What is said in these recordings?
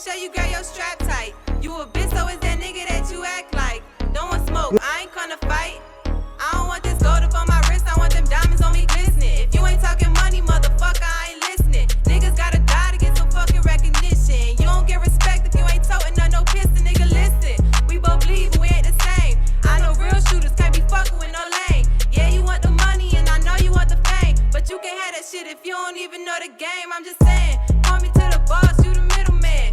sure you got your strap tight. You a bitch, so is that nigga that you act like. Don't want smoke, I ain't gonna fight. I don't want this gold up on my wrist, I want them diamonds on me glistening. If you ain't talking money, motherfucker, I ain't listening. Niggas gotta die to get some fucking recognition. You don't get respect if you ain't toting no piston, nigga, listen. We both bleed, but we ain't the same. I know real shooters can't be fucking with no lane. Yeah, you want the money and I know you want the fame, but you can't have that shit if you don't even know the game. I'm just saying, call me to the boss, you the middleman.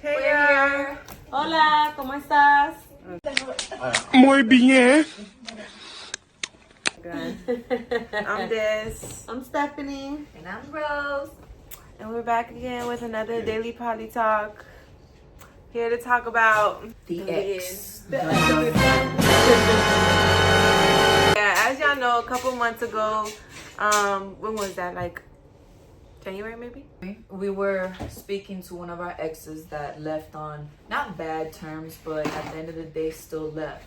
Hey girl. Hola, ¿cómo estás? Muy bien. I'm Des. I'm Stephanie. And I'm Rose. And we're back again with another Daily Poly Talk. Here to talk about The X. Yeah, as y'all know, a couple months ago, when was that? Like January maybe? We were speaking to one of our exes that left on not bad terms, but at the end of the day still left.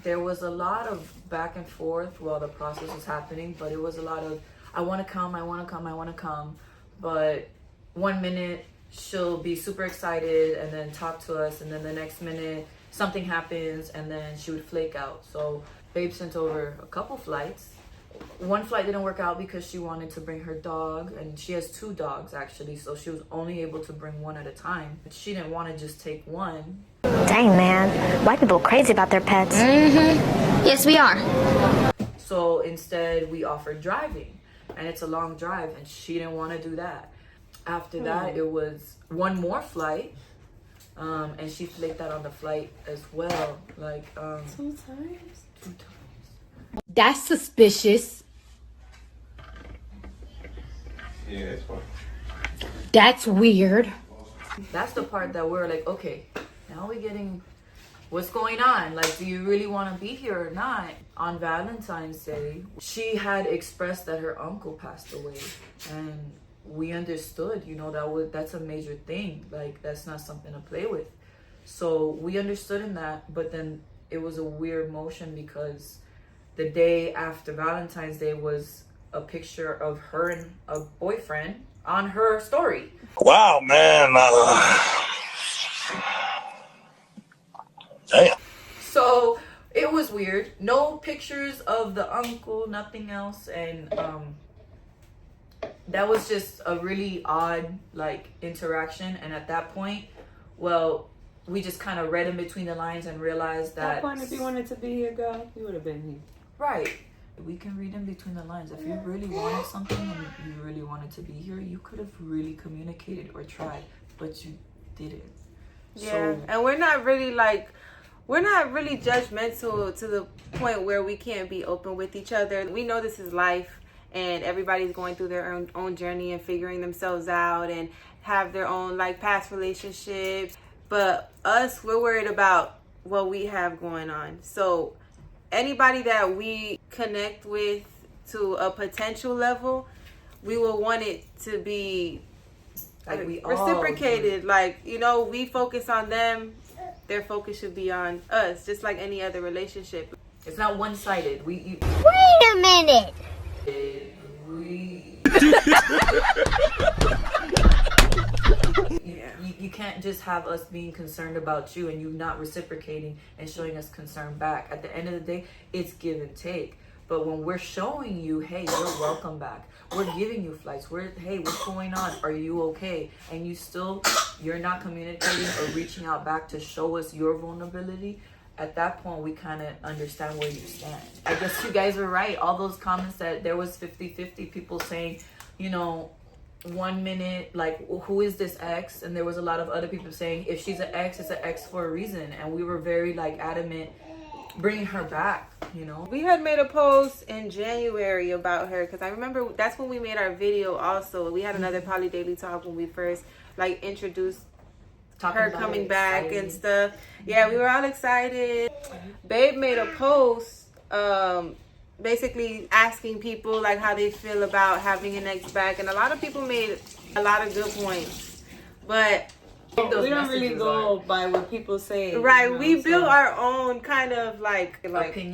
There was a lot of back and forth while the process was happening, but it was a lot of I want to come, but 1 minute she'll be super excited and then talk to us, and then the next minute something happens and then she would flake out. So babe sent over a couple flights. One flight didn't work out because she wanted to bring her dog, and she has 2 dogs actually, so she was only able to bring one at a time. She didn't want to just take one. Dang, man. White people crazy about their pets. Yes, we are. So instead we offered driving, and it's a long drive and she didn't want to do that. After that it was one more flight, and she flaked out on the flight as well, like 2 times. That's suspicious. Yeah, it's fine. That's weird. That's the part that we're like, okay, now we're getting what's going on. Like, do you really want to be here or not? On Valentine's Day, she had expressed that her uncle passed away, and we understood, that's a major thing. Like, that's not something to play with. So we understood in that, but then it was a weird motion because the day after Valentine's Day was a picture of her and a boyfriend on her story. Wow, man. Damn. So it was weird. No pictures of the uncle, nothing else. And that was just a really odd, interaction. And at that point, we just kind of read in between the lines and realized that... At that point, if you wanted to be here, girl, you would have been here. Right. We can read in between the lines. If you really wanted something and you really wanted to be here, you could have really communicated or tried, but you didn't. Yeah, and we're not really judgmental to the point where we can't be open with each other. We know this is life, and everybody's going through their own journey and figuring themselves out and have their own past relationships. But us, we're worried about what we have going on. So anybody that we connect with to a potential level, we will want it to be reciprocated. We focus on them, their focus should be on us, just like any other relationship. It's not one-sided. Wait a minute. You can't just have us being concerned about you and you not reciprocating and showing us concern back. At the end of the day, it's give and take. But when we're showing you, hey, you're welcome back, we're giving you flights, hey, what's going on? Are you okay? And you're not communicating or reaching out back to show us your vulnerability. At that point, we kind of understand where you stand. I guess you guys were right. All those comments that there was 50-50 people saying, 1 minute, who is this ex? And there was a lot of other people saying, if she's an ex, it's an ex for a reason. And we were very adamant bringing her back, We had made a post in January about her because I remember that's when we made our video also. We had another Poly Daily Talk when we first introduced her coming back and stuff. Yeah, we were all excited. Babe made a post basically asking people how they feel about having an ex back, and a lot of people made a lot of good points, but we don't really go by what people say, right? We built our own kind of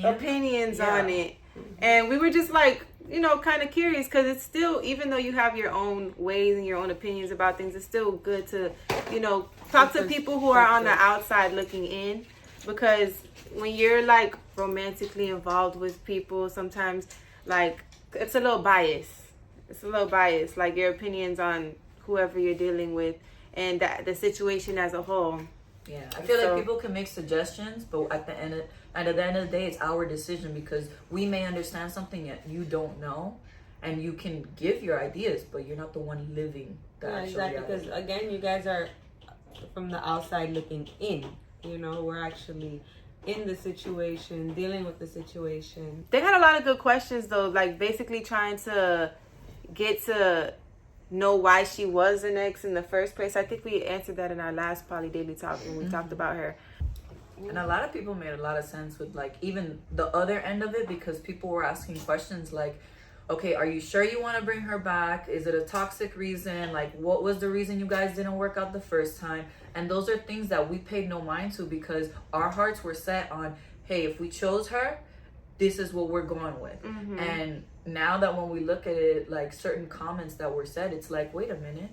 opinions on it, and we were just you know, kind of curious, because it's still, even though you have your own ways and your own opinions about things, it's still good to, you know, talk to people who are on the outside looking in, because when you're like romantically involved with people, sometimes like it's a little biased. It's a little biased, like your opinions on whoever you're dealing with and the situation as a whole. Yeah, I feel like people can make suggestions, but at the end of the day, it's our decision, because we may understand something that you don't know, and you can give your ideas, but you're not the one living the actual reality. Because again, you guys are from the outside looking in. You know, we're actually in the situation, dealing with the situation. They had a lot of good questions though, like basically trying to get to know why she was an ex in the first place. I think we answered that in our last Poly Daily Talk when we talked about her. And a lot of people made a lot of sense with like even the other end of it, because people were asking questions like, okay, are you sure you want to bring her back? Is it a toxic reason? Like, what was the reason you guys didn't work out the first time? And those are things that we paid no mind to, because our hearts were set on, hey, if we chose her, this is what we're going with. Mm-hmm. And now that when we look at it, like certain comments that were said, it's like, wait a minute.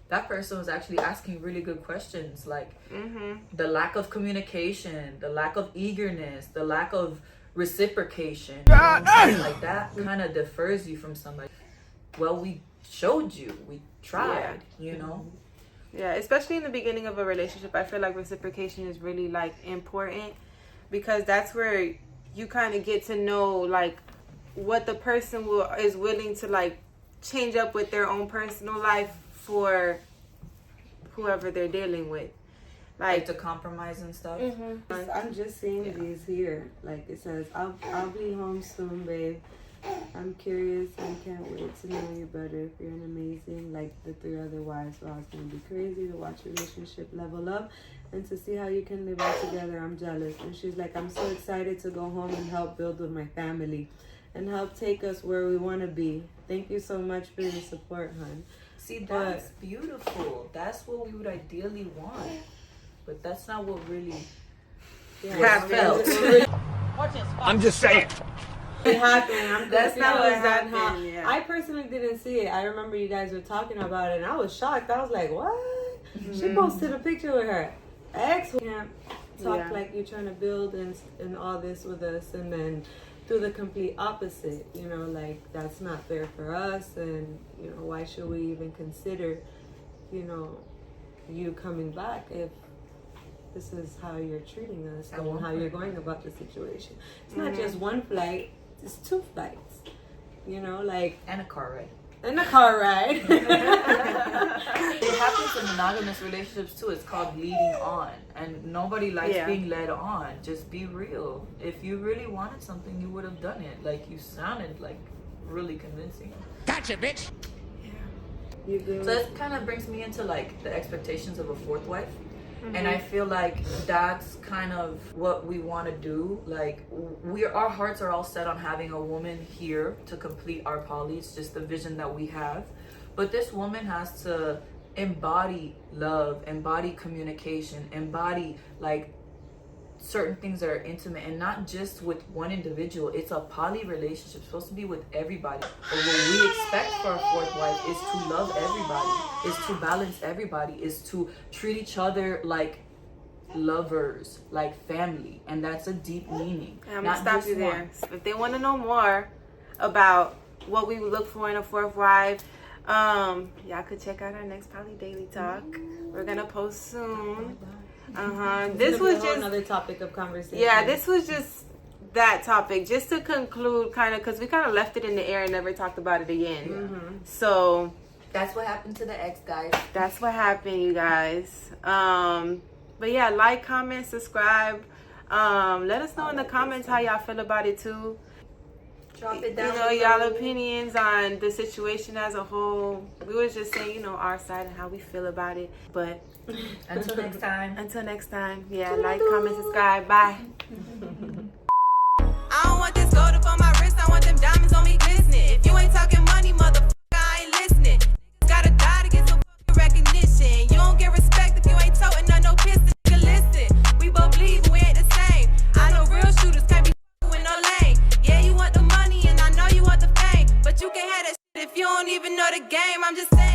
That person was actually asking really good questions, like the lack of communication, the lack of eagerness, the lack of reciprocation, you know, something like that kind of defers you from somebody. Well, we showed you, we tried, you know. Yeah, especially in the beginning of a relationship, I feel like reciprocation is really like important, because that's where you kind of get to know like what the person is willing to like change up with their own personal life for whoever they're dealing with, like to compromise and stuff. I'm just seeing these here. Like it says, I'll be home soon, babe. I'm curious and can't wait to know you better. If you're an amazing, like the 3 other wives, well, it's gonna be crazy to watch your relationship level up and to see how you can live out together. I'm jealous. And she's like, I'm so excited to go home and help build with my family and help take us where we want to be. Thank you so much for your support, hon. See, that's beautiful. That's what we would ideally want, but that's not what really felt. I'm just saying. It happened. That's not what happened. Yeah. I personally didn't see it. I remember you guys were talking about it, and I was shocked. I was like, "What?" She posted a picture with her ex. You can't talk like you're trying to build and all this with us, and then do the complete opposite. You know, like that's not fair for us, and you know, why should we even consider, you know, you coming back if this is how you're treating us and how you're going about the situation? It's not just one flight. It's 2 flights, you know, like... And a car ride. And a car ride. It happens in monogamous relationships too. It's called leading on. And nobody likes being led on. Just be real. If you really wanted something, you would have done it. Like, you sounded, like, really convincing. Gotcha, bitch! You do. So that kind of brings me into, like, the expectations of a 4th wife. And I feel like that's kind of what we want to do. Like, our hearts are all set on having a woman here to complete our poly. It's just the vision that we have. But this woman has to embody love, embody communication, embody like certain things that are intimate, and not just with one individual. It's a poly relationship. It's supposed to be with everybody. But what we expect for a 4th wife is to love everybody, is to balance everybody, is to treat each other like lovers, like family. And that's a deep meaning. I'm gonna stop you there. If they want to know more about what we would look for in a 4th wife, y'all could check out our next Poly Daily Talk. We're gonna post soon. This was just another topic of conversation. Yeah, this was just that topic, just to conclude, kind of, because we kind of left it in the air and never talked about it again. So that's what happened to the ex, guys. That's what happened, you guys. But yeah, like, comment, subscribe. Let us know in the comments how y'all feel about it too. Drop it down. You know, y'all opinions on the situation as a whole. We were just saying, you know, our side and how we feel about it. But until next time. Until next time. Yeah, like, comment, subscribe. Bye. I don't want this gold up on my wrist. I want them diamonds on me glistening. If you ain't talking money, motherfucker, I ain't listening. Gotta die to get some fucking recognition. You don't get respect if you ain't toting no piston. Nigga, listen, we both bleed, but we ain't the same. I know real shooters can't be with no lane. Yeah, you want the money. game, I'm just saying.